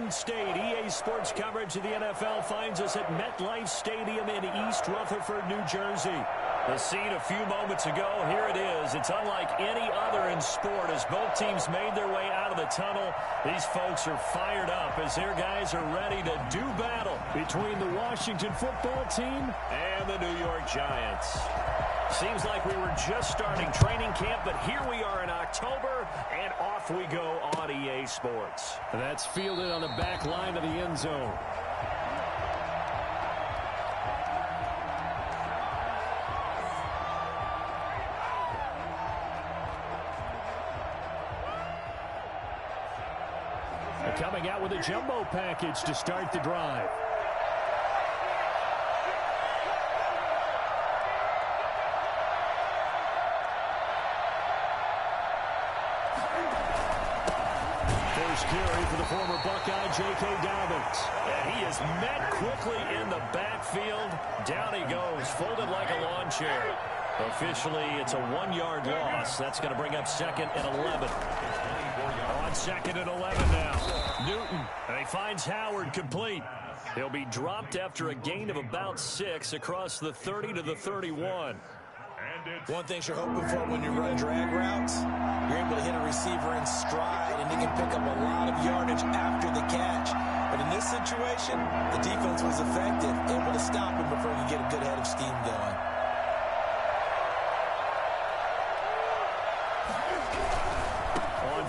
Garden State. EA Sports coverage of the NFL finds us at MetLife Stadium in East Rutherford, New Jersey. The scene a few moments ago, here it is. It's unlike any other in sport as both teams made their way out of the tunnel. These folks are fired up as their guys are ready to do battle between the Washington football team and the New York Giants. Seems like we were just starting training camp, but here we are in October, and off we go on EA Sports. That's fielded on the back line of the end zone. Coming out with a jumbo package to start the drive. First carry for the former Buckeye, J.K. Dobbins. And he is met quickly in the backfield. Down he goes, folded like a lawn chair. Officially, it's a 1-yard loss. That's going to bring up 2nd and 11. On 2nd and 11 now. Newton, and he finds Howard complete. He'll be dropped after a gain of about 6 across the 30 to the 31. One thing you're hoping for when you run drag routes, you're able to hit a receiver in stride, and he can pick up a lot of yardage after the catch. But in this situation, the defense was effective, able to stop him before he could get a good head of steam going.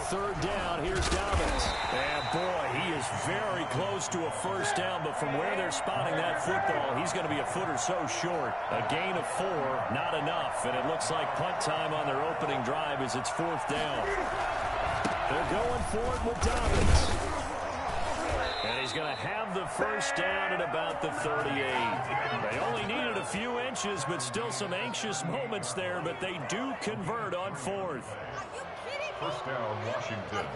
Third down, here's Dobbins. And boy, he is very close to a first down, but from where they're spotting that football, he's going to be a foot or so short. A gain of 4, not enough, and it looks like punt time on their opening drive as it's 4th down. They're going for it with Dobbins. And he's going to have the first down at about the 38. They only needed a few inches, but still some anxious moments there, but they do convert on 4th. First down, Washington.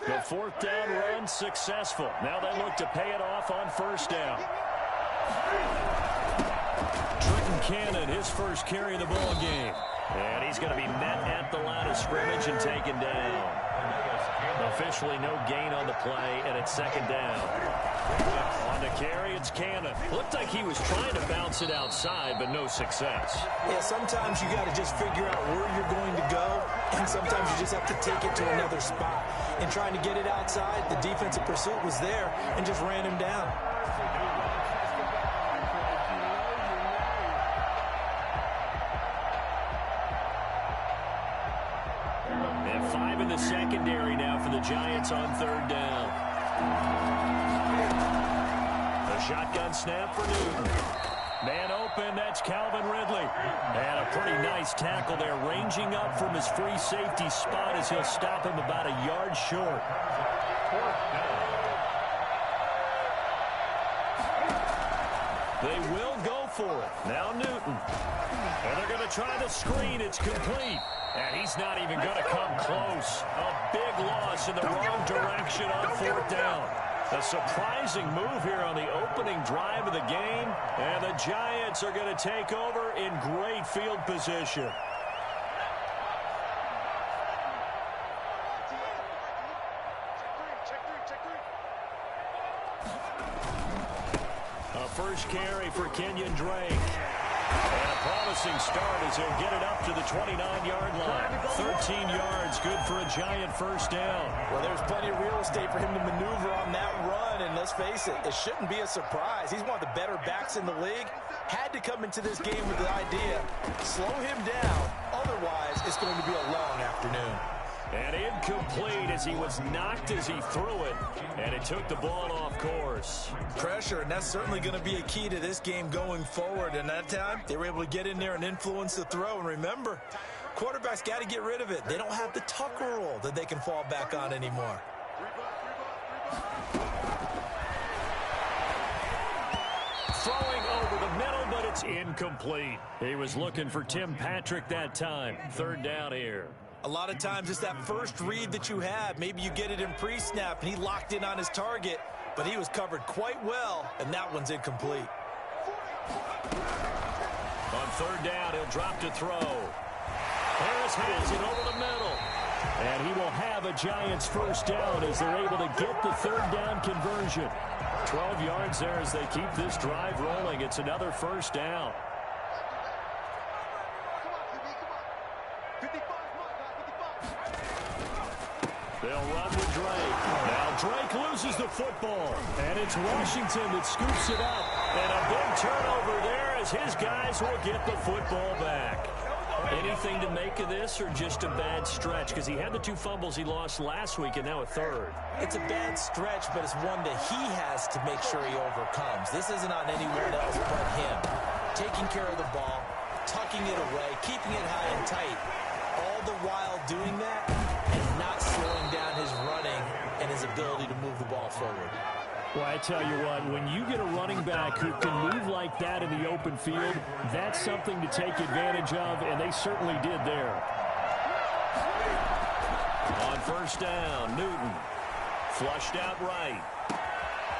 The 4th down run successful. Now they look to pay it off on first down. Trenton Cannon, his first carry of the ball game. And he's going to be met at the line of scrimmage and taken down. Officially no gain on the play, and it's 2nd down. On the carry, it's Cannon. Looked like he was trying to bounce it outside, but no success. Yeah, sometimes you got to just figure out where you're going to go, and sometimes you just have to take it to another spot. And trying to get it outside, the defensive pursuit was there and just ran him down. And 5 in the secondary now for the Giants on 3rd down. A shotgun snap for Newton. Man open, that's Calvin Ridley. And a pretty nice tackle there, ranging up from his free safety spot as he'll stop him about a yard short. They will go for it. Now Newton. And they're going to try the screen. It's complete. And he's not even going to come close. A big loss in the wrong direction on 4th down. A surprising move here on the opening drive of the game. And the Giants are going to take over in great field position. A first carry for Kenyon Drake. And a promising start as he'll get it up to the 29-yard line. 13 yards, good for a Giant first down. Well, there's plenty of real estate for him to maneuver on that run, and let's face it, it shouldn't be a surprise. He's one of the better backs in the league. Had to come into this game with the idea, slow him down, otherwise it's going to be a long afternoon. And incomplete as he was knocked as he threw it, and it took the ball off course. Pressure, and that's certainly going to be a key to this game going forward. And that time, they were able to get in there and influence the throw. And remember, quarterbacks got to get rid of it. They don't have the Tucker rule that they can fall back on anymore. Throwing over the middle, but it's incomplete. He was looking for Tim Patrick that time. 3rd down here. A lot of times it's that first read that you have. Maybe you get it in pre-snap, and he locked in on his target, but he was covered quite well, and that one's incomplete. On 3rd down, he'll drop to throw. Harris has it over the middle. And he will have a Giants first down as they're able to get the third down conversion. 12 yards there as they keep this drive rolling. It's another first down. They'll run with Drake. Now Drake loses the football. And it's Washington that scoops it up. And a big turnover there as his guys will get the football back. Anything to make of this or just a bad stretch? Because he had the 2 fumbles he lost last week and now a third. It's a bad stretch, but it's one that he has to make sure he overcomes. This isn't on anyone else but him. Taking care of the ball, tucking it away, keeping it high and tight. All the while doing that and not slowing down his running and his ability to move the ball forward. Well, I tell you what, when you get a running back who can move like that in the open field, that's something to take advantage of, and they certainly did there. On first down, Newton flushed out right.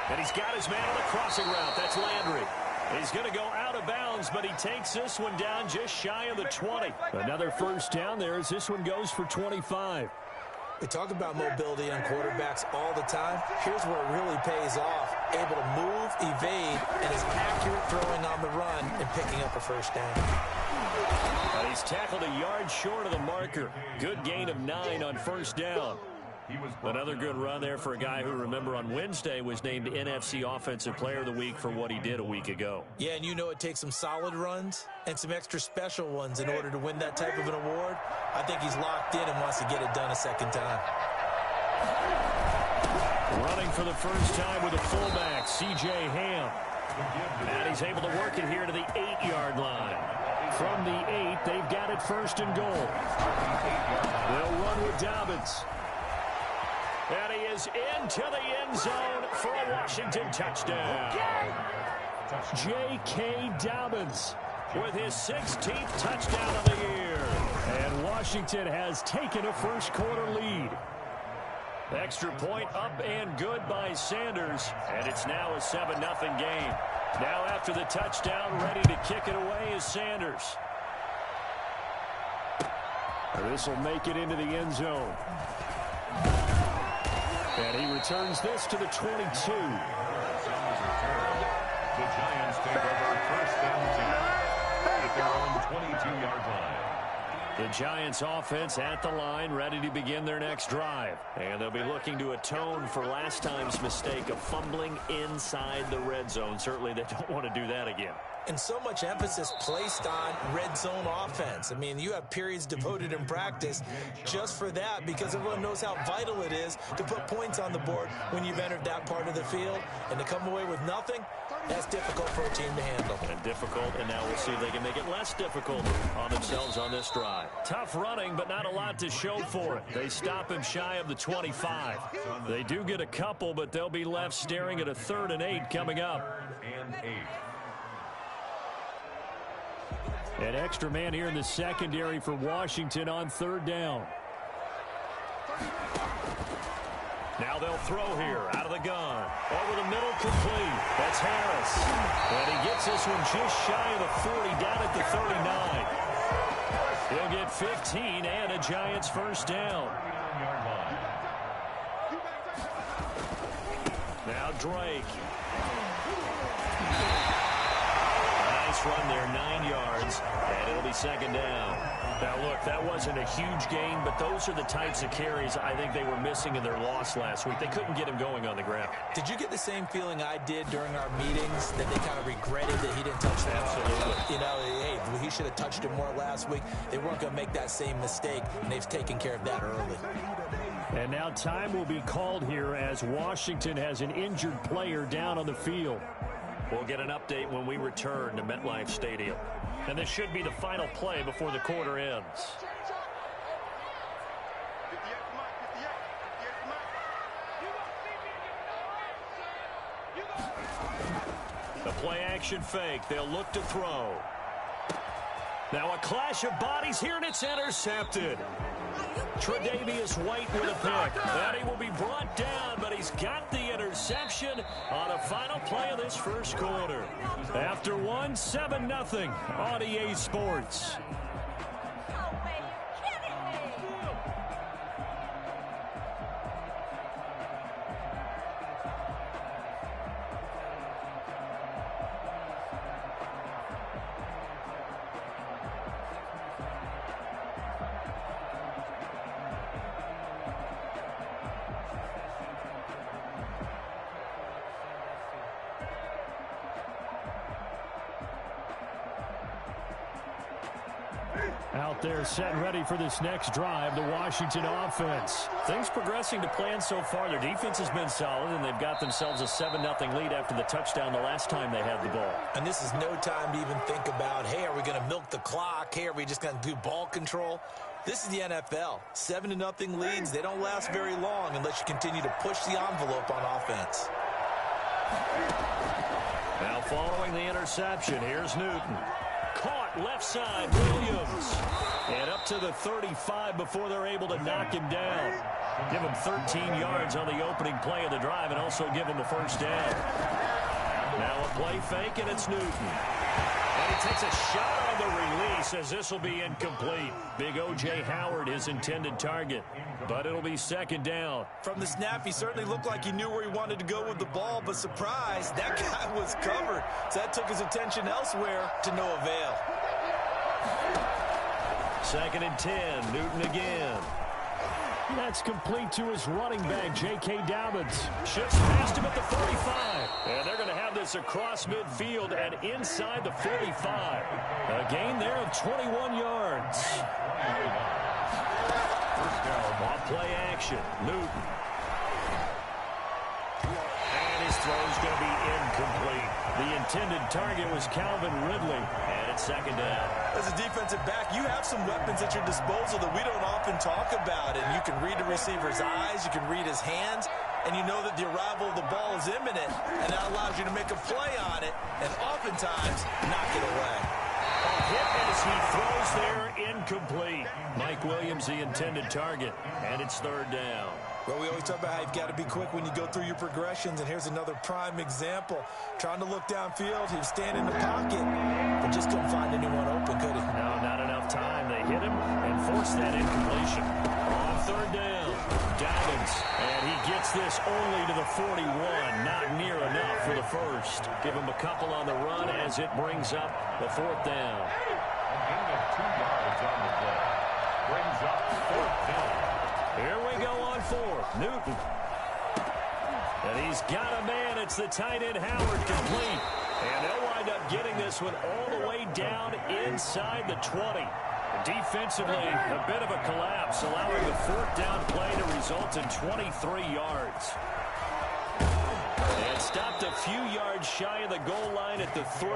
And he's got his man on the crossing route. That's Landry. He's going to go out of bounds, but he takes this one down just shy of the 20. Another first down there as this one goes for 25. We talk about mobility on quarterbacks all the time. Here's where it really pays off. Able to move, evade, and is accurate throwing on the run and picking up a first down. He's tackled a yard short of the marker. Good gain of 9 on first down. Another good run there for a guy who, remember, on Wednesday was named NFC Offensive Player of the Week for what he did a week ago. Yeah, and you know it takes some solid runs and some extra special ones in order to win that type of an award. I think he's locked in and wants to get it done a second time. Running for the first time with a fullback, C.J. Ham. And he's able to work it here to the 8-yard line. From the 8, they've got it first and goal. They'll run with Dobbins. And he is into the end zone for a Washington touchdown. J.K. Dobbins with his 16th touchdown of the year. And Washington has taken a first-quarter lead. Extra point up and good by Sanders. And it's now a 7-0 game. Now after the touchdown, ready to kick it away is Sanders. This will make it into the end zone. And he returns this to the 22. The Giants take over first down at their own 22-yard line. The Giants offense at the line, ready to begin their next drive. And they'll be looking to atone for last time's mistake of fumbling inside the red zone. Certainly they don't want to do that again. And so much emphasis placed on red zone offense. I mean, you have periods devoted in practice just for that because everyone knows how vital it is to put points on the board when you've entered that part of the field. And to come away with nothing, that's difficult for a team to handle. And difficult, and now we'll see if they can make it less difficult on themselves on this drive. Tough running, but not a lot to show for it. They stop him shy of the 25. They do get a couple, but they'll be left staring at a 3rd and 8 coming up. And 8. An extra man here in the secondary for Washington on 3rd down. Now they'll throw here out of the gun. Over the middle, complete. That's Harris. And he gets this one just shy of the 40, down at the 39. He'll get 15 and a Giants first down. Now Drake. Nice run there, 9 yards, and it'll be 2nd down. Now, look, that wasn't a huge gain, but those are the types of carries I think they were missing in their loss last week. They couldn't get him going on the ground. Did you get the same feeling I did during our meetings, that they kind of regretted that he didn't touch the ball? Absolutely. You know, hey, he should have touched it more last week. They weren't going to make that same mistake, and they've taken care of that early. And now time will be called here as Washington has an injured player down on the field. We'll get an update when we return to MetLife Stadium. And this should be the final play before the quarter ends. The play action fake. They'll look to throw. Now a clash of bodies here, and it's intercepted. Tre'Davious White with a pick. And he will be brought down, but he's got the interception on the final play of this first quarter. After one, 7-0 on EA Sports. Out there set and ready for this next drive, the Washington offense. Things progressing to plan so far. Their defense has been solid, and they've got themselves a 7-0 lead after the touchdown the last time they had the ball. And this is no time to even think about, hey, are we going to milk the clock? Hey, are we just going to do ball control? This is the NFL. 7-0 leads, they don't last very long unless you continue to push the envelope on offense. Now following the interception, here's Newton. Caught left side, Williams. And up to the 35 before they're able to knock him down. Give him 13 yards on the opening play of the drive and also give him a first down. Now a play fake, and it's Newton. And he takes a shot on the release as this will be incomplete. Big O.J. Howard, his intended target. But it'll be second down. From the snap, he certainly looked like he knew where he wanted to go with the ball, but surprise, that guy was covered. So that took his attention elsewhere to no avail. 2nd and 10, Newton again. That's complete to his running back, J.K. Dobbins. Shifts past him at the 45. And they're going to have this across midfield and inside the 45. A gain there of 21 yards. Off play action, Newton. And his throw's going to be incomplete. The intended target was Calvin Ridley, and it's second down. As a defensive back, you have some weapons at your disposal that we don't often talk about, and you can read the receiver's eyes, you can read his hands, and you know that the arrival of the ball is imminent, and that allows you to make a play on it, and oftentimes knock it away. A hit as he throws there, incomplete. Mike Williams, the intended target, and it's third down. Well, we always talk about how you've got to be quick when you go through your progressions, and here's another prime example. Trying to look downfield, he was standing in the pocket, but just couldn't find anyone open, could he? No, not enough time. They hit him and forced that incompletion. On third down, Dobbins, and he gets this only to the 41. Not near enough for the first. Give him a couple on the run as it brings up the fourth down. A gain of 2 yards on the play. Brings up 4th down. Here we go on fourth. Newton. And he's got a man. It's the tight end Howard complete. And they'll wind up getting this one all the way down inside the 20. Defensively, a bit of a collapse, allowing the fourth down play to result in 23 yards. And stopped a few yards shy of the goal line at the 3.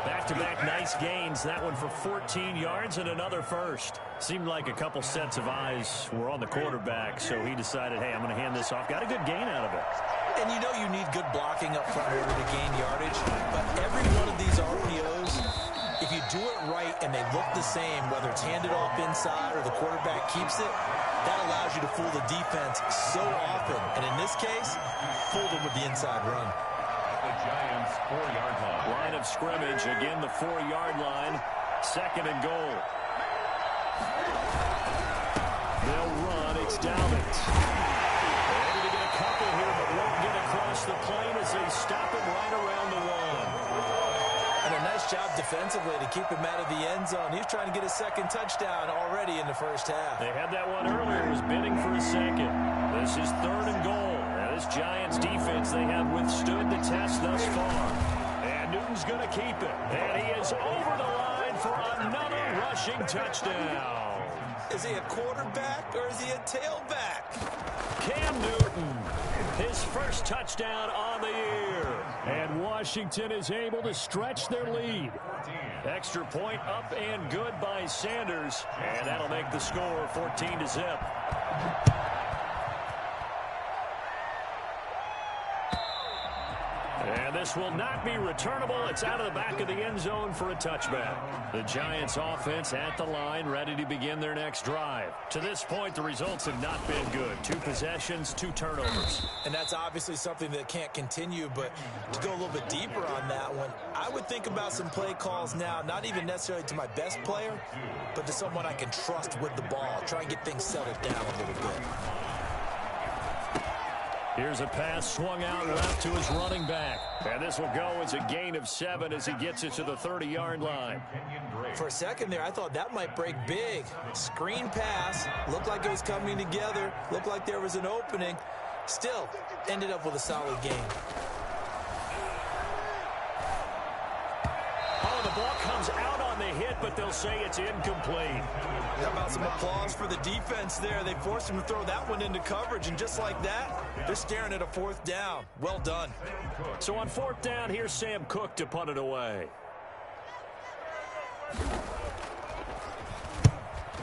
Back-to-back nice gains. That one for 14 yards and another first. Seemed like a couple sets of eyes were on the quarterback, so he decided, hey, I'm going to hand this off. Got a good gain out of it. And you know you need good blocking up front in order to gain yardage, but every one of these RPOs, if you do it right and they look the same, whether it's handed off inside or the quarterback keeps it, that allows you to fool the defense so often. And in this case, fooled them with the inside run. The Giants' 4-yard line. Line of scrimmage, again the 4-yard line. 2nd and goal. They'll run. It's Dobbins. Able to get a couple here, but won't get across the plane as they stop him right around the 1. And a nice job defensively to keep him out of the end zone. He's trying to get his second touchdown already in the first half. They had that one earlier. Was bidding for a second. This is 3rd and goal. Now this Giants defense, they have withstood the test thus far. And Newton's going to keep it. And he is over the line for another rushing touchdown. Is he a quarterback or is he a tailback? Cam Newton, his first touchdown on the year. And Washington is able to stretch their lead. Extra point up and good by Sanders. And that'll make the score 14-0. And this will not be returnable. It's out of the back of the end zone for a touchback. The Giants offense at the line, ready to begin their next drive. To this point, the results have not been good. 2 possessions, 2 turnovers. And that's obviously something that can't continue, but to go a little bit deeper on that one, I would think about some play calls now, not even necessarily to my best player, but to someone I can trust with the ball. Try and get things settled down a little bit. Here's a pass swung out left to his running back. And this will go as a gain of 7 as he gets it to the 30-yard line. For a second there, I thought that might break big. Screen pass. Looked like it was coming together. Looked like there was an opening. Still, ended up with a solid game. Oh, the ball comes out on the hit but they'll say it's incomplete. How about some applause for the defense there? They forced him to throw that one into coverage, and just like that, they're staring at a fourth down. Well done. So on fourth down, here's Sam Cook to punt it away.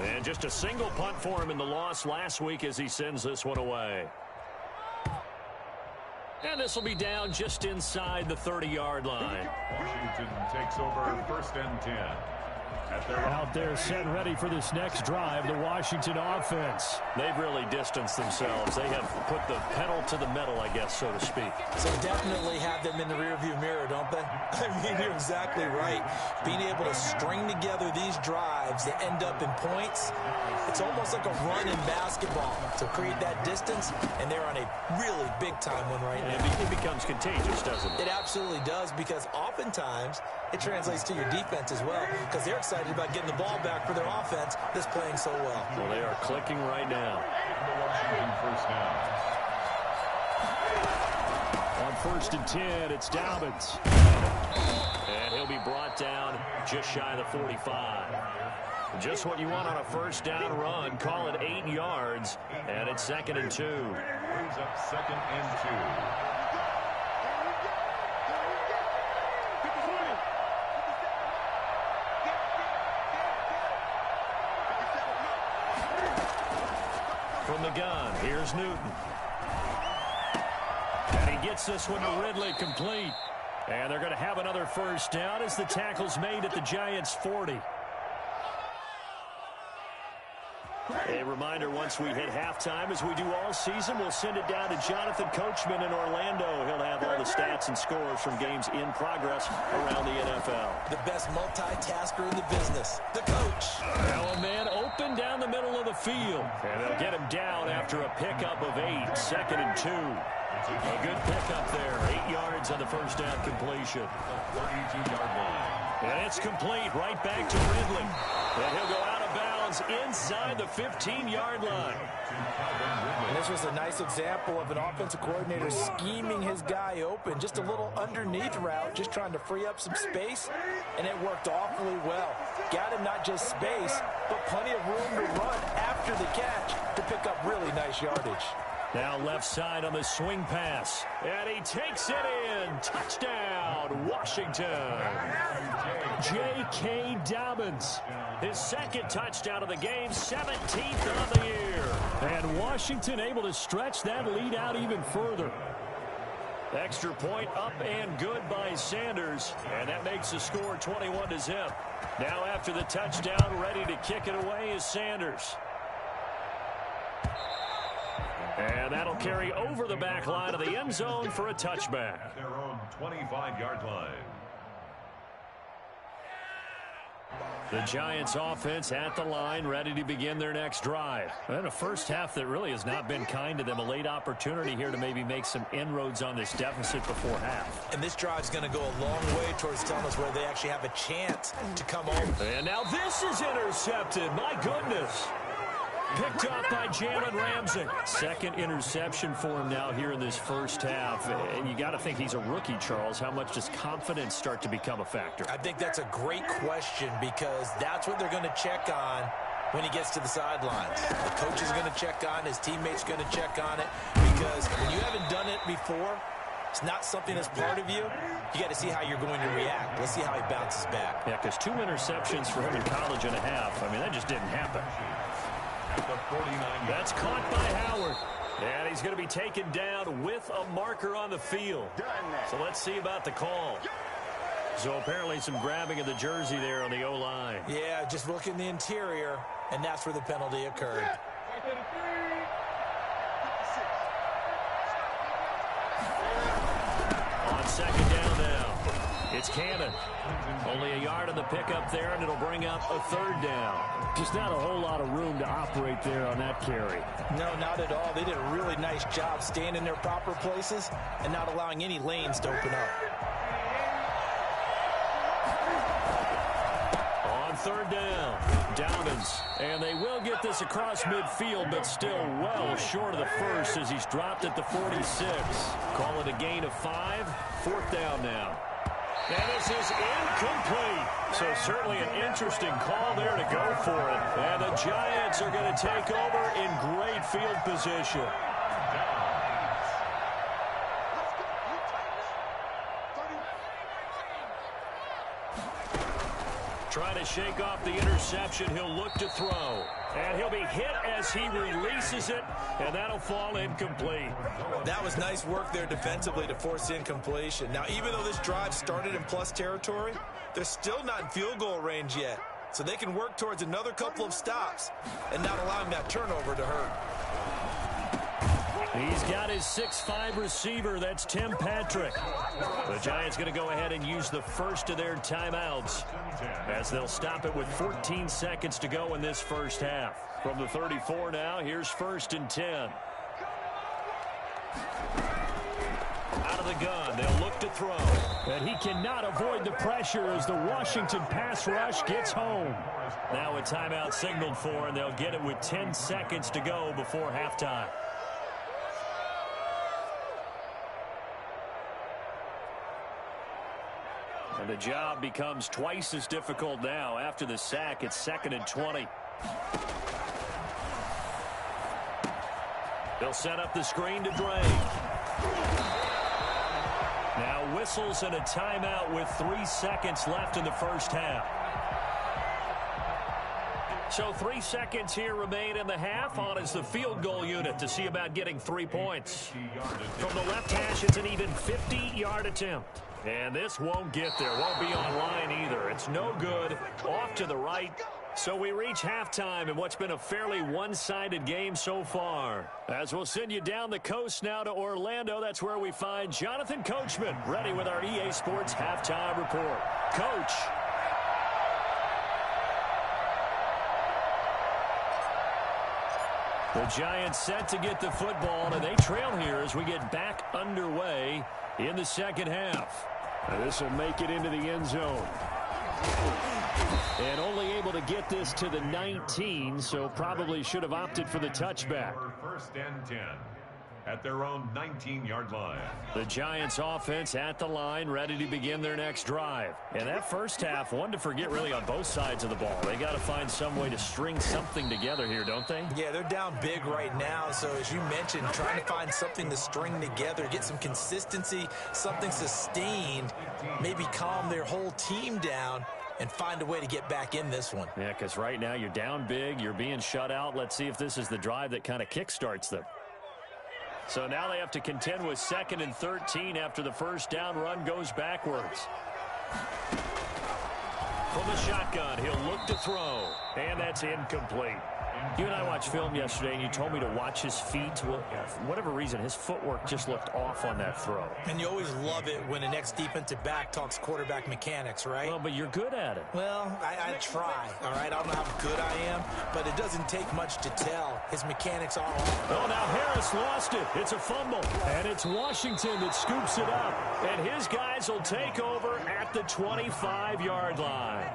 And just a single punt for him in the loss last week as he sends this one away. And this will be down just inside the 30-yard line. Washington takes over first and 10. Out there set and ready for this next drive, the Washington offense. They've really distanced themselves. They have put the pedal to the metal, I guess, so to speak. So definitely have them in the rearview mirror, don't they? I mean, you're exactly right. Being able to string together these drives that end up in points, it's almost like a run in basketball to create that distance, and they're on a really big-time one right now. It becomes contagious, doesn't it? It absolutely does, because oftentimes it translates to your defense as well, because they're excited about getting the ball back for their offense that's playing so well. Well, they are clicking right now. Washington first down. On first and 10, it's Dobbins. And he'll be brought down just shy of the 45. Just what you want on a first down run. Call it 8 yards, and it's 2nd and 2. Brings up 2nd and 2. From the gun, here's Newton. And he gets this one to Ridley complete. And they're going to have another first down as the tackle's made at the Giants' 40. A reminder, once we hit halftime, as we do all season, we'll send it down to Jonathan Coachman in Orlando. He'll have all the stats and scores from games in progress around the NFL. The best multitasker in the business, the coach. Now a man open down the middle of the field. And they'll get him down after a pickup of 8, 2nd and 2. A good pickup there, 8 yards on the first down completion. 42-yard line. And it's complete right back to Ridley. And he'll go out of bounds inside the 15-yard line. And this was a nice example of an offensive coordinator scheming his guy open. Just a little underneath route, just trying to free up some space, and it worked awfully well. Got him not just space, but plenty of room to run after the catch to pick up really nice yardage. Now left side on the swing pass. And he takes it in. Touchdown, Washington. J.K. Dobbins. His second touchdown of the game, 17th of the year. And Washington able to stretch that lead out even further. Extra point up and good by Sanders. And that makes the score 21-0. Now after the touchdown, ready to kick it away is Sanders. And that'll carry over the back line of the end zone for a touchback. At their own 25-yard line. The Giants offense at the line, ready to begin their next drive. And a first half that really has not been kind to them. A late opportunity here to maybe make some inroads on this deficit before half. And this drive's going to go a long way towards telling us where they actually have a chance to come home. And now this is intercepted. My goodness. Picked up by Jalen Ramsey. Second interception for him now here in this first half. And you got to think he's a rookie, Charles. How much does confidence start to become a factor? I think that's a great question, because that's what they're going to check on when he gets to the sidelines. The coach is going to check on, his teammates going to check on it, because when you haven't done it before, it's not something that's part of you. You got to see how you're going to react. Let's see how he bounces back. Yeah, because 2 interceptions for him in college and a half. I mean, that just didn't happen. That's caught by Howard. And he's going to be taken down with a marker on the field. So let's see about the call. So apparently some grabbing of the jersey there on the O-line. Yeah, just look in the interior, and that's where the penalty occurred. On second down now. It's Cannon. Only a yard on the pickup there, and it'll bring up a third down. Just not a whole lot of room to operate there on that carry. No, not at all. They did a really nice job staying in their proper places and not allowing any lanes to open up. On third down, Dobbins. And they will get this across midfield, but still well short of the first as he's dropped at the 46. Call it a gain of 5. Fourth down now. And this is incomplete. So certainly an interesting call there to go for it. And the Giants are going to take over in great field position. Trying to shake off the interception. He'll look to throw. And he'll be hit as he releases it, and that'll fall incomplete. That was nice work there defensively to force incompletion. Now, even though this drive started in plus territory, they're still not in field goal range yet. So they can work towards another couple of stops and not allowing that turnover to hurt. He's got his 6'5" receiver. That's Tim Patrick. The Giants going to go ahead and use the first of their timeouts as they'll stop it with 14 seconds to go in this first half. From the 34 now, here's 1st and 10. Out of the gun, they'll look to throw. And he cannot avoid the pressure as the Washington pass rush gets home. Now a timeout signaled for, and they'll get it with 10 seconds to go before halftime. And the job becomes twice as difficult now. After the sack, it's 2nd and 20. They'll set up the screen to Drake. Now whistles and a timeout with 3 seconds left in the first half. So 3 seconds here remain in the half. On is the field goal unit to see about getting 3 points. From the left hash, it's an even 50-yard attempt. And this won't get there. Won't be online either. It's no good. Off to the right. So we reach halftime in what's been a fairly one-sided game so far. As we'll send you down the coast now to Orlando, that's where we find Jonathan Coachman ready with our EA Sports Halftime Report. Coach. The Giants set to get the football, and they trail here as we get back underway in the second half. And this will make it into the end zone. And only able to get this to the 19, so probably should have opted for the touchback. 1st and 10 at their own 19-yard line. The Giants offense at the line, ready to begin their next drive. And that first half, one to forget really on both sides of the ball. They got to find some way to string something together here, don't they? Yeah, they're down big right now. So as you mentioned, trying to find something to string together, get some consistency, something sustained, maybe calm their whole team down and find a way to get back in this one. Yeah, because right now you're down big, you're being shut out. Let's see if this is the drive that kind of kickstarts them. So now they have to contend with 2nd and 13 after the first down run goes backwards. From the shotgun, he'll look to throw, and that's incomplete. You and I watched film yesterday, and you told me to watch his feet. Well, for whatever reason, his footwork just looked off on that throw. And you always love it when the next defensive back talks quarterback mechanics, right? Well, but you're good at it. Well, I try, all right? I don't know how good I am, but it doesn't take much to tell. His mechanics are off. Oh, now Harris lost it. It's a fumble. And it's Washington that scoops it up. And his guys will take over at the 25-yard line.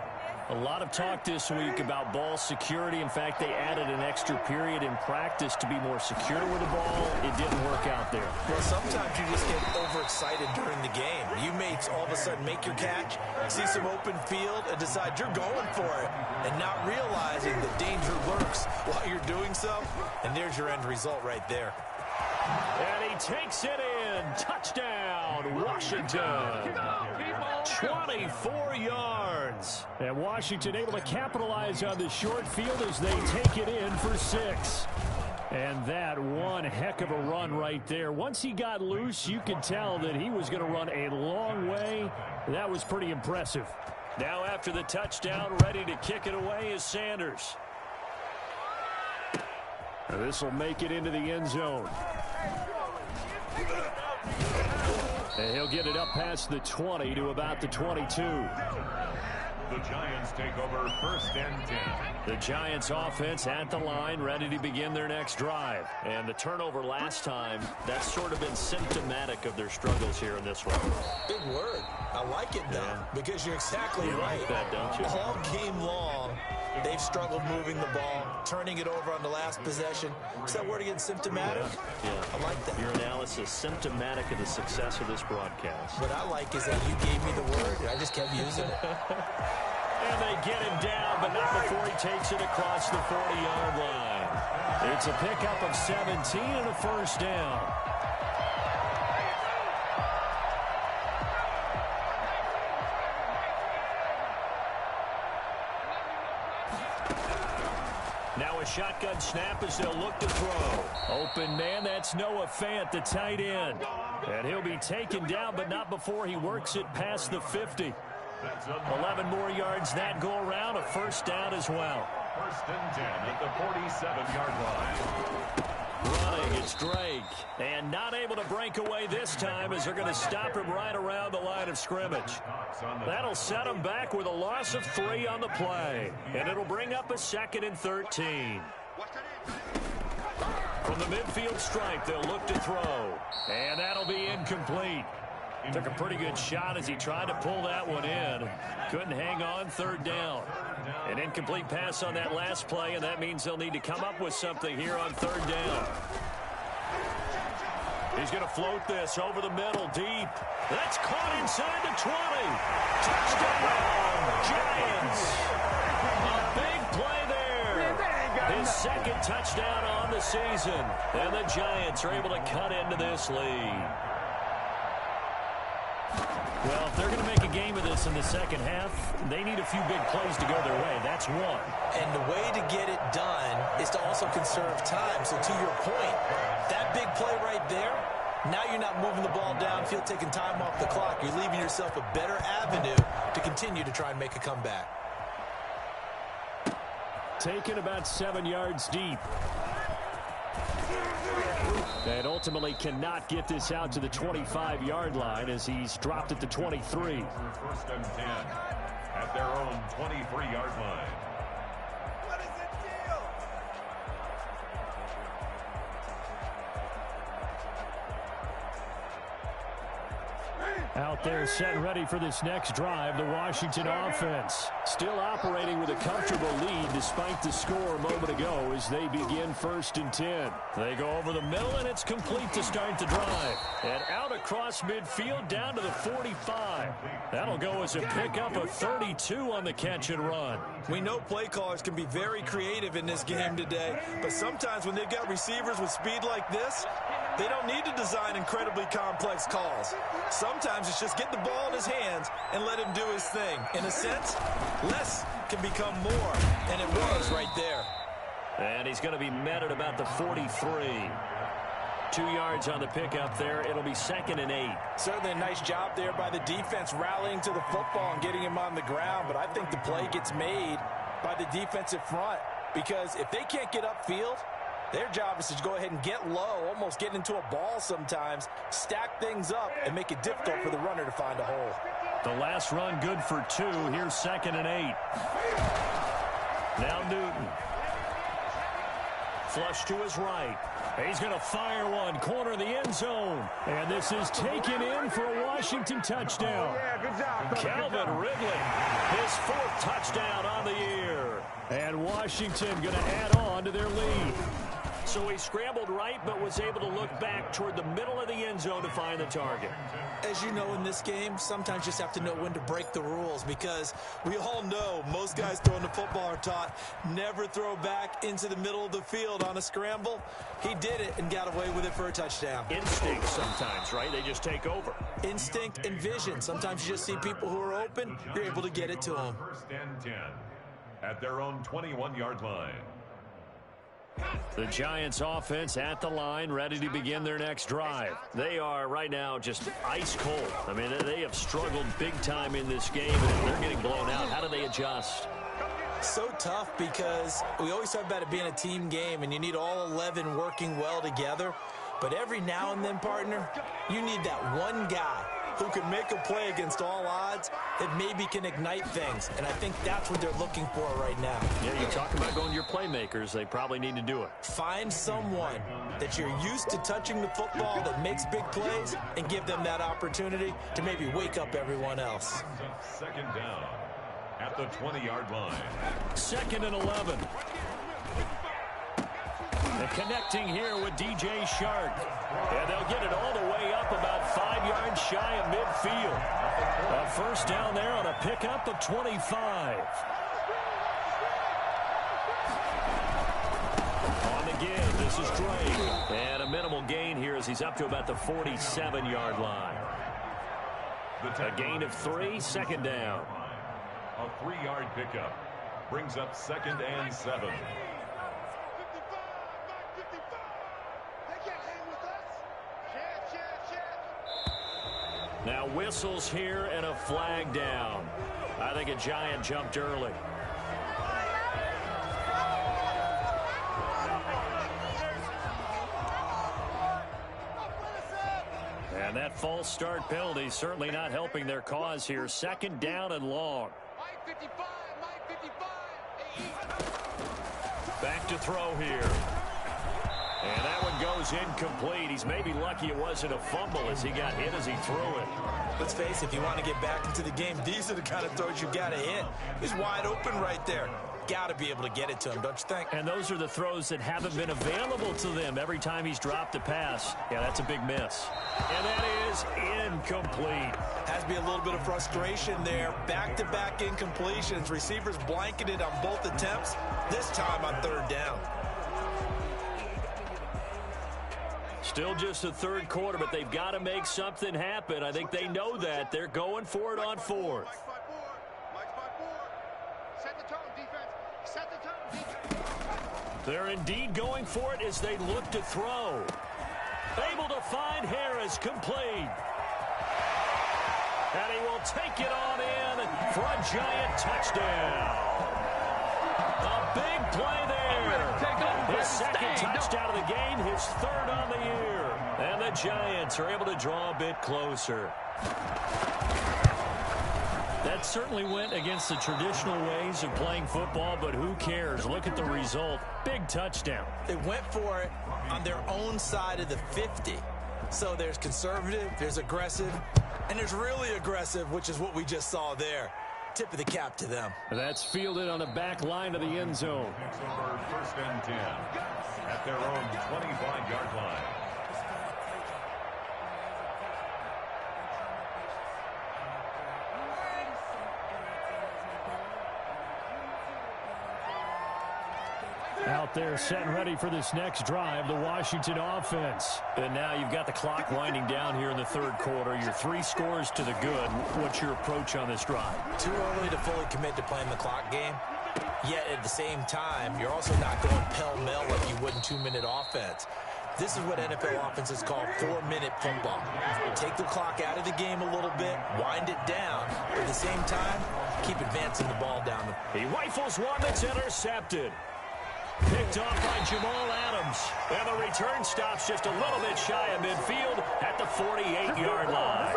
A lot of talk this week about ball security. In fact, they added an extra period in practice to be more secure with the ball. It didn't work out there. Well, sometimes you just get overexcited during the game. You may all of a sudden make your catch, see some open field, and decide you're going for it, and not realizing the danger lurks while you're doing so. And there's your end result right there. And he takes it in. Touchdown, Washington. 24 yards. And Washington able to capitalize on the short field as they take it in for 6. And that one heck of a run right there. Once he got loose, you could tell that he was going to run a long way. That was pretty impressive. Now after the touchdown, ready to kick it away is Sanders. This will make it into the end zone. And he'll get it up past the 20 to about the 22. The Giants take over 1st and 10. The Giants offense at the line, ready to begin their next drive. And the turnover last time, that's sort of been symptomatic of their struggles here in this one. Big word. I like it, though, because you're exactly right. Like that, don't you? All game long, They've struggled moving the ball, turning it over on the last possession. Is that word again, symptomatic? Yeah. I like that. Your analysis, symptomatic of the success of this broadcast. What I like is that you gave me the word, and I just kept using it. And they get him down, but not before he takes it across the 40-yard line. It's a pickup of 17 and a first down. Now a shotgun snap as they'll look to throw. Open man, that's Noah Fant, the tight end. And he'll be taken down, but not before he works it past the 50. 11 more yards that go around, a first down as well. First and 10 at the 47-yard line. Running, it's Drake. And not able to break away this time as they're going to stop him right around the line of scrimmage. That'll set him back with a loss of 3 on the play. And it'll bring up a 2nd and 13. From the midfield stripe, they'll look to throw. And that'll be incomplete. Took a pretty good shot as he tried to pull that one in. Couldn't hang on, 3rd down. An incomplete pass on that last play, and that means they'll need to come up with something here on 3rd down. He's going to float this over the middle, deep. That's caught inside the 20. Touchdown, Giants. A big play there. His 2nd touchdown on the season. And the Giants are able to cut into this lead. Well, if they're going to make a game of this in the second half, they need a few big plays to go their way. That's one. And the way to get it done is to also conserve time. So to your point, that big play right there, now you're not moving the ball downfield, taking time off the clock. You're leaving yourself a better avenue to continue to try and make a comeback. Taken about 7 yards deep. And ultimately cannot get this out to the 25-yard line as he's dropped at the 23. First and 10 at their own 23-yard line. Out there set and ready for this next drive, the Washington offense. Still operating with a comfortable lead despite the score a moment ago as they begin 1st and 10. They go over the middle, and it's complete to start the drive. And out across midfield down to the 45. That'll go as a pickup of 32 on the catch and run. We know play callers can be very creative in this game today, but sometimes when they've got receivers with speed like this, they don't need to design incredibly complex calls. Sometimes it's just get the ball in his hands and let him do his thing. In a sense, less can become more, and it was right there. And he's going to be met at about the 43. 2 yards on the pickup there. It'll be 2nd and 8. Certainly a nice job there by the defense rallying to the football and getting him on the ground, but I think the play gets made by the defensive front because if they can't get upfield, their job is to go ahead and get low, almost get into a ball sometimes, stack things up, and make it difficult for the runner to find a hole. The last run good for 2. Here's 2nd and 8. Now Newton. Flush to his right. He's going to fire one, corner of the end zone. And this is taken in for a Washington touchdown. Calvin Ridley, his 4th touchdown on the year. And Washington going to add on to their lead. So he scrambled right, but was able to look back toward the middle of the end zone to find the target. As you know in this game, sometimes you just have to know when to break the rules because we all know most guys throwing the football are taught never throw back into the middle of the field on a scramble. He did it and got away with it for a touchdown. Instinct sometimes, right? They just take over. Instinct and vision. Sometimes you just see people who are open, you're able to get it to them. First and 10 at their own 21-yard line. The Giants offense at the line, ready to begin their next drive. They are right now just ice cold. I mean, they have struggled big time in this game, and they're getting blown out. How do they adjust? So tough because we always talk about it being a team game, and you need all 11 working well together. But every now and then, partner, you need that one guy who can make a play against all odds that maybe can ignite things. And I think that's what they're looking for right now. Yeah, you talk about going to your playmakers. They probably need to do it. Find someone that you're used to touching the football that makes big plays and give them that opportunity to maybe wake up everyone else. 2nd down at the 20-yard line. 2nd and 11. And connecting here with DJ Chark. And they'll get it all the way up about 5 yards shy of midfield. A first down there on a pickup of 25. On the give, this is Drake. And a minimal gain here as he's up to about the 47-yard line. A gain of 3, 2nd down. A 3-yard pickup brings up 2nd and 7. Now whistles here and a flag down. I think a Giant jumped early. And that false start penalty certainly not helping their cause here. 2nd down and long. Back to throw here. And that one goes incomplete. He's maybe lucky it wasn't a fumble as he got hit as he threw it. Let's face it, if you want to get back into the game, these are the kind of throws you got to hit. He's wide open right there. Got to be able to get it to him, don't you think? And those are the throws that haven't been available to them every time he's dropped a pass. Yeah, that's a big miss. And that is incomplete. Has to be a little bit of frustration there. Back-to-back incompletions. Receivers blanketed on both attempts, this time on 3rd down. Still just the 3rd quarter, but they've got to make something happen. I think they know that. They're going for it on 4th. They're indeed going for it as they look to throw. Able to find Harris, complete. And he will take it on in for a Giant touchdown. A big play there. His 2nd touchdown of the game, his 3rd on the year. And the Giants are able to draw a bit closer. That certainly went against the traditional ways of playing football, but who cares? Look at the result. Big touchdown. They went for it on their own side of the 50. So there's conservative, there's aggressive, and there's really aggressive, which is what we just saw there. Tip of the cap to them. That's fielded on the back line of the end zone. It's over 1st and 10 at their own 25-yard line. Out there set and ready for this next drive, the Washington offense. And now you've got the clock winding down here in the 3rd quarter. Your 3 scores to the good. What's your approach on this drive? Too early to fully commit to playing the clock game. Yet at the same time, you're also not going pell-mell like you would in 2-minute offense. This is what NFL offenses call 4-minute football. Take the clock out of the game a little bit, wind it down, but at the same time, keep advancing the ball down. He rifles one that's intercepted. Picked off by Jamal Adams. And the return stops just a little bit shy of midfield at the 48-yard line.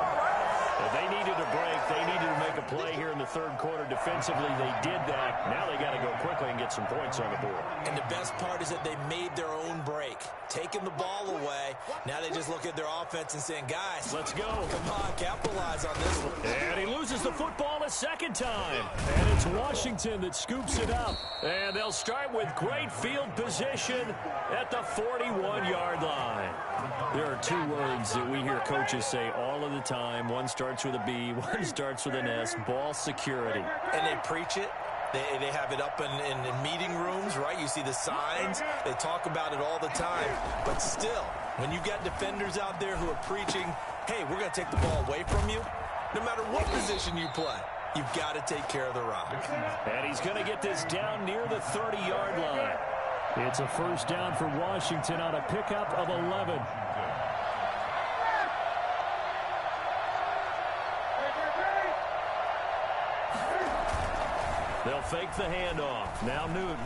If they needed a break, they needed to make a play here in the 3rd quarter. Defensively, they did that. Now they got to go quickly and get some points on the board. And the best part is that they made their own break. Taking the ball away. Now they just look at their offense and saying, guys, let's go. Come on, capitalize on this one. And he loses the football a 2nd time. And it's Washington that scoops it up. And they'll start with great field position at the 41-yard line. There are 2 words that we hear coaches say all of the time. One starts with a B, one starts with an S, ball security. And they preach it. They have it up in meeting rooms, right? You see the signs. They talk about it all the time. But still, when you've got defenders out there who are preaching, hey, we're going to take the ball away from you, no matter what position you play, you've got to take care of the rock. And he's going to get this down near the 30-yard line. It's a first down for Washington on a pickup of 11. They'll fake the handoff. Now Newton.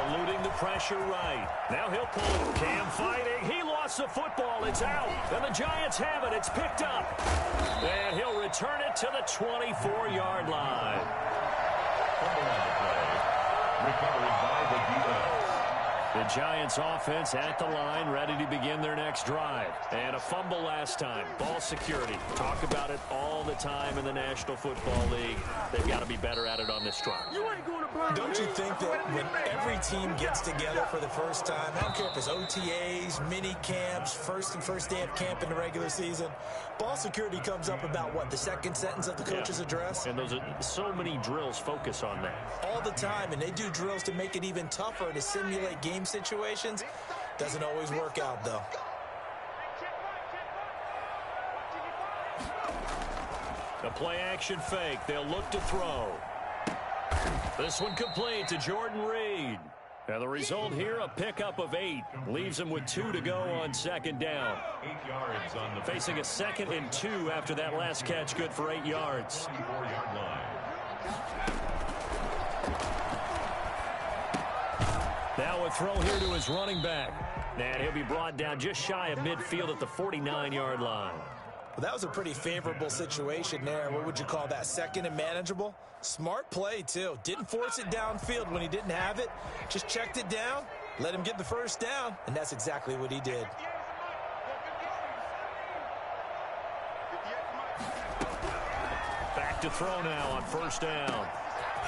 Eluding the pressure right. Now he'll pull. Cam fighting. He lost the football. It's out. And the Giants have it. It's picked up. And he'll return it to the 24-yard line. Recovered by the defense. The Giants offense at the line, ready to begin their next drive. And a fumble last time. Ball security. Talk about it it all the time in the National Football League. They've got to be better at it on this drive. Don't you think that when every team gets together for the first time, I don't care if it's OTAs, mini camps, first day of camp in the regular season, ball security comes up about what, the second sentence of the coach's address? And those are so many drills focus on that. All the time, and they do drills to make it even tougher to simulate game situations. Doesn't always work out, though. A play-action fake. They'll look to throw. This one complete to Jordan Reed. And the result here, a pickup of 8. Leaves him with 2 to go on second down. 8 yards on the Facing a 2nd and 2 after that last catch, good for 8 yards. 24-yard line. Now a throw here to his running back. And he'll be brought down just shy of midfield at the 49-yard line. Well, that was a pretty favorable situation there. What would you call that? Second and manageable? Smart play, too. Didn't force it downfield when he didn't have it. Just checked it down, let him get the first down, and that's exactly what he did. Back to throw now on first down.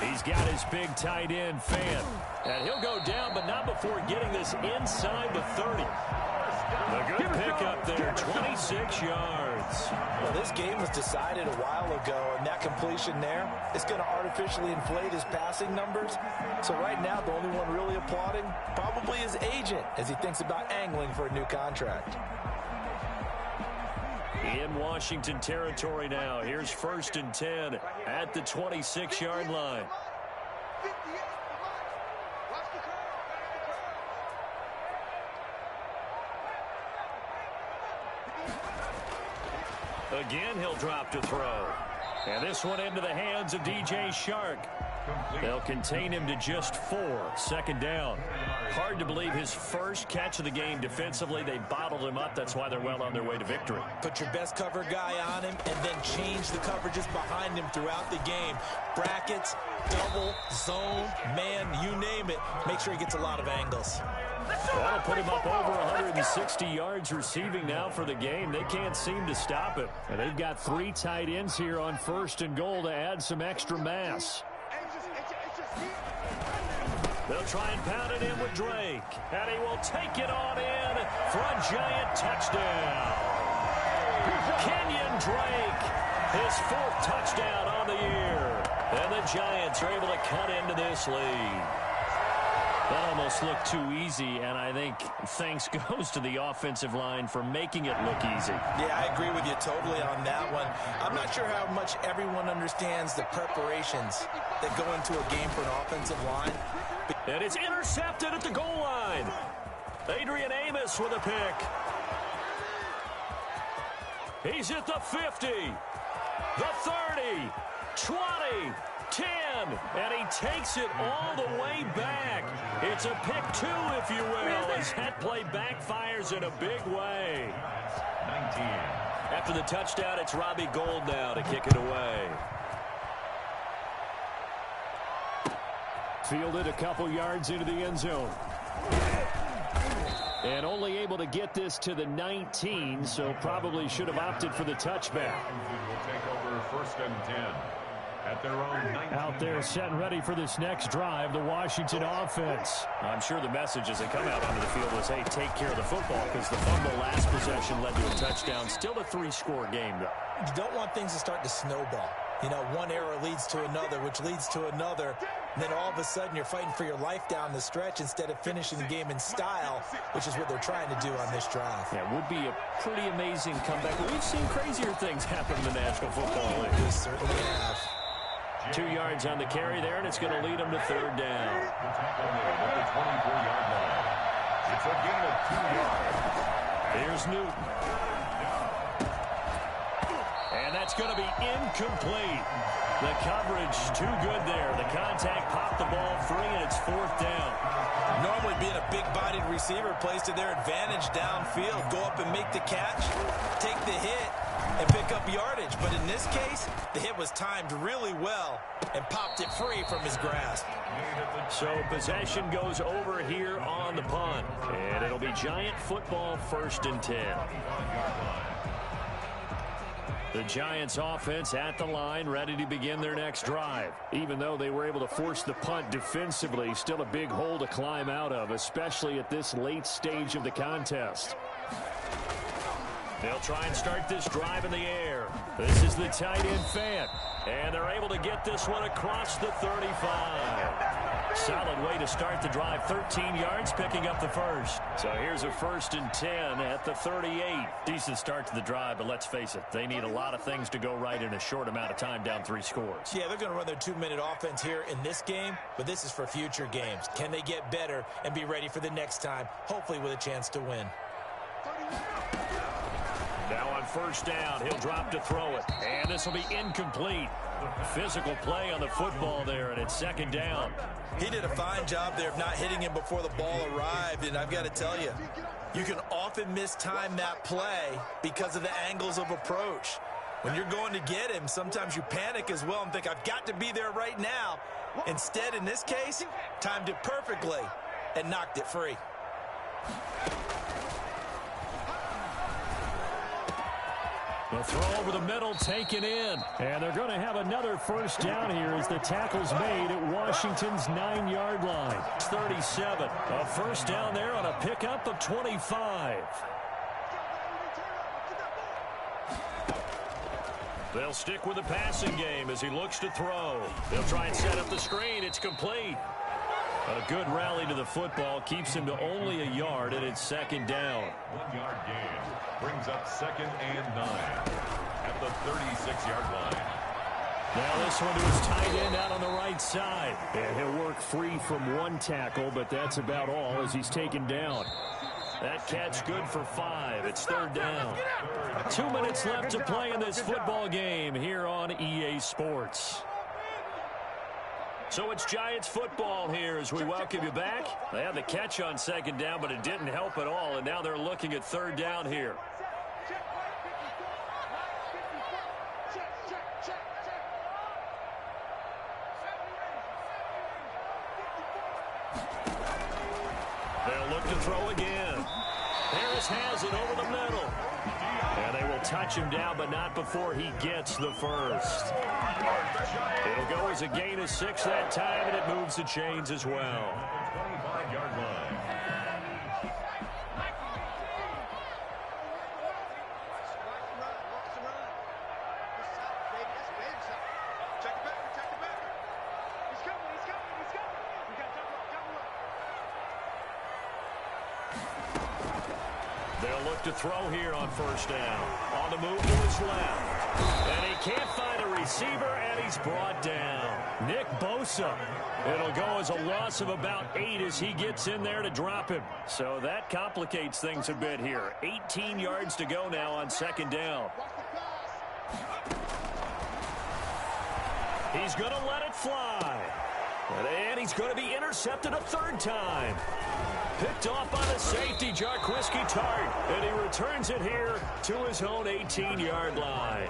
He's got his big tight end, Fant. And he'll go down, but not before getting this inside the 30. A good pickup there, 26 yards. Well, this game was decided a while ago, and that completion there is going to artificially inflate his passing numbers. So right now, the only one really applauding probably his agent as he thinks about angling for a new contract. In Washington territory now. Here's 1st and 10 at the 26-yard line. Again, he'll drop to throw. And this one into the hands of DJ Shark. They'll contain him to just 4. Second down. Hard to believe his first catch of the game defensively. They bottled him up. That's why they're well on their way to victory. Put your best cover guy on him and then change the coverages behind him throughout the game. Brackets, double, zone, man, you name it. Make sure he gets a lot of angles. That'll put him up over 160 yards receiving now for the game. They can't seem to stop him. And they've got 3 tight ends here on 1st and goal to add some extra mass. They'll try and pound it in with Drake. And he will take it on in for a giant touchdown. Kenyon Drake, his 4th touchdown on the year. And the Giants are able to cut into this lead. That almost looked too easy, and I think thanks goes to the offensive line for making it look easy. Yeah, I agree with you totally on that one. I'm not sure how much everyone understands the preparations that go into a game for an offensive line. And it's intercepted at the goal line. Adrian Amos with a pick. He's at the 50, the 30, 20, 10, and he takes it all the way back. It's a pick 2, if you will, as that play backfires in a big way. 19. After the touchdown, it's Robbie Gould now to kick it away. Fielded a couple yards into the end zone. And only able to get this to the 19, so probably should have opted for the touchback. Will take over 1st and 10 at their own 19. Out there set and ready for this next drive, the Washington offense. I'm sure the message as they come out onto the field was, hey, take care of the football, because the fumble last possession led to a touchdown. Still a 3-score game, though. You don't want things to start to snowball. You know, one error leads to another, which leads to another. And then all of a sudden you're fighting for your life down the stretch instead of finishing the game in style, which is what they're trying to do on this drive. Yeah, it would be a pretty amazing comeback. We've seen crazier things happen in the National Football League. We certainly have. 2 yards on the carry there, and it's going to lead them to 3rd down. The tackle made at the 24-yard line. It's a gain of 2 yards. Here's Newton. And that's going to be incomplete. The coverage too good there. The contact popped the ball free, and it's 4th down. Normally being a big-bodied receiver plays to their advantage downfield. Go up and make the catch, take the hit, and pick up yardage. But in this case, the hit was timed really well and popped it free from his grasp. So possession goes over here on the punt. And it'll be Giant football 1st and 10. The Giants offense at the line, ready to begin their next drive. Even though they were able to force the punt defensively, still a big hole to climb out of, especially at this late stage of the contest. They'll try and start this drive in the air. This is the tight end Fant. And they're able to get this one across the 35. Solid way to start the drive. 13 yards, picking up the first. So here's a 1st and 10 at the 38. Decent start to the drive, but let's face it, they need a lot of things to go right in a short amount of time, down 3 scores. Yeah, they're going to run their 2-minute offense here in this game, but this is for future games. Can they get better and be ready for the next time, hopefully with a chance to win? Now on 1st down, he'll drop to throw it. And this will be incomplete. Physical play on the football there, and it's 2nd down. He did a fine job there of not hitting him before the ball arrived, and I've got to tell you, you can often mistime that play because of the angles of approach. When you're going to get him, sometimes you panic as well and think, I've got to be there right now. Instead, in this case, timed it perfectly and knocked it free. The throw over the middle taken in. And they're going to have another 1st down here as the tackle's made at Washington's 9-yard line. It's 37. A 1st down there on a pickup of 25. They'll stick with the passing game as he looks to throw. They'll try and set up the screen. It's complete. A good rally to the football keeps him to only a yard, and it's 2nd down. 1-yard gain brings up 2nd and 9 at the 36-yard line. Now this one to his tight end out on the right side. And he'll work free from 1 tackle, but that's about all as he's taken down. That catch good for 5. It's 3rd down. 2 minutes left to play in this football game here on EA Sports. So it's Giants football here as we welcome you back. They had the catch on 2nd down, but it didn't help at all, and now they're looking at 3rd down here. They'll look to throw again. Harris has it over the middle. And they will touch him down, but not before he gets the first. It'll go as a gain of 6 that time, and it moves the chains as well. 25-yard line. They'll look to throw here on 1st down. On the move to his left. And he can't find a receiver, and he's brought down. Nick Bosa. It'll go as a loss of about 8 as he gets in there to drop him. So that complicates things a bit here. 18 yards to go now on 2nd down. He's going to let it fly. And he's going to be intercepted a 3rd time. Picked off by the safety, Jarquiski Tart. And he returns it here to his own 18-yard line.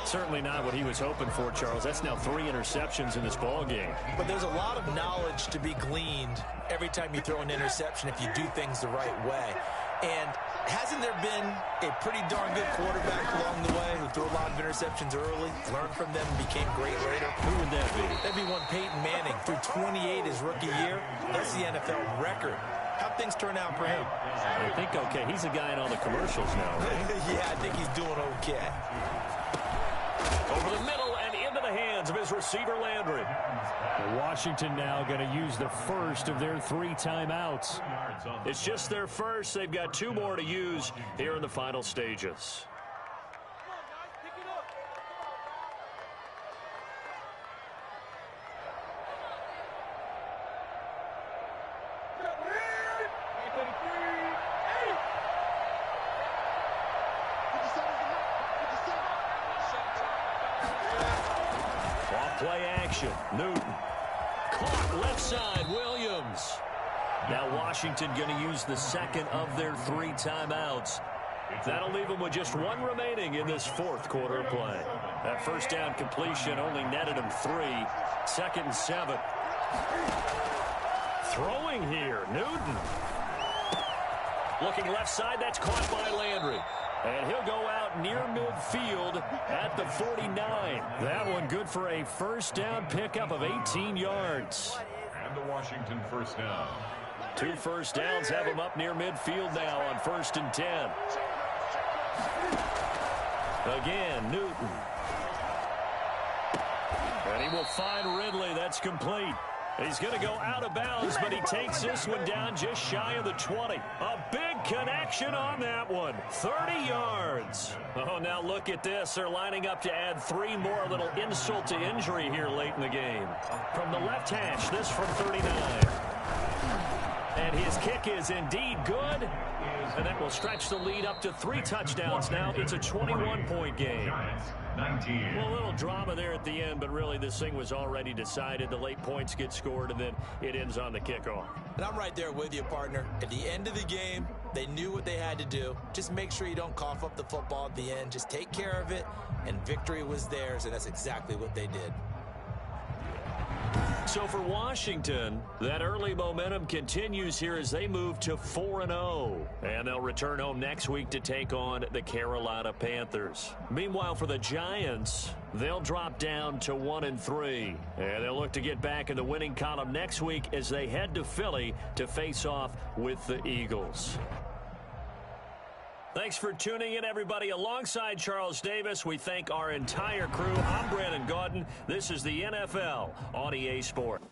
Certainly not what he was hoping for, Charles. That's now 3 interceptions in this ball game. But there's a lot of knowledge to be gleaned every time you throw an interception if you do things the right way. And hasn't there been a pretty darn good quarterback along the way who threw a lot of interceptions early, learned from them, and became great later? Who would that be? That'd be one Peyton Manning. Threw 28 his rookie year. That's the NFL record. How'd things turn out for him? I think okay. He's a guy in all the commercials now, right? Yeah, I think he's doing okay. Over the middle and into the hands of his receiver, Landry. Washington now going to use the first of their 3 timeouts. It's just their first. They've got 2 more to use here in the final stages. Play action. Newton. Caught left side. Williams. Now Washington going to use the 2nd of their 3 timeouts. That'll leave them with just 1 remaining in this 4th quarter of play. That 1st down completion only netted him 3. 2nd and 7. Throwing here. Newton. Looking left side. That's caught by Landry. And he'll go out near midfield at the 49. That one good for a first down pickup of 18 yards. And the Washington first down. 2 first downs have him up near midfield now on 1st and 10. Again, Newton. And he will find Ridley. That's complete. He's going to go out of bounds, but he takes this one down just shy of the 20. A big connection on that one. 30 yards. Oh, now look at this. They're lining up to add 3 more. A little insult to injury here late in the game. From the left hash, this from 39. And his kick is indeed good. And that will stretch the lead up to 3 touchdowns now. It's a 21-point game. Well, a little drama there at the end, but really this thing was already decided. The late points get scored, and then it ends on the kickoff. And I'm right there with you, partner. At the end of the game, they knew what they had to do. Just make sure you don't cough up the football at the end. Just take care of it, and victory was theirs, and that's exactly what they did. So for Washington, that early momentum continues here as they move to 4-0. And they'll return home next week to take on the Carolina Panthers. Meanwhile, for the Giants, they'll drop down to 1-3. And they'll look to get back in the winning column next week as they head to Philly to face off with the Eagles. Thanks for tuning in, everybody. Alongside Charles Davis, we thank our entire crew. I'm Brandon Gaudin. This is the NFL on EA Sports.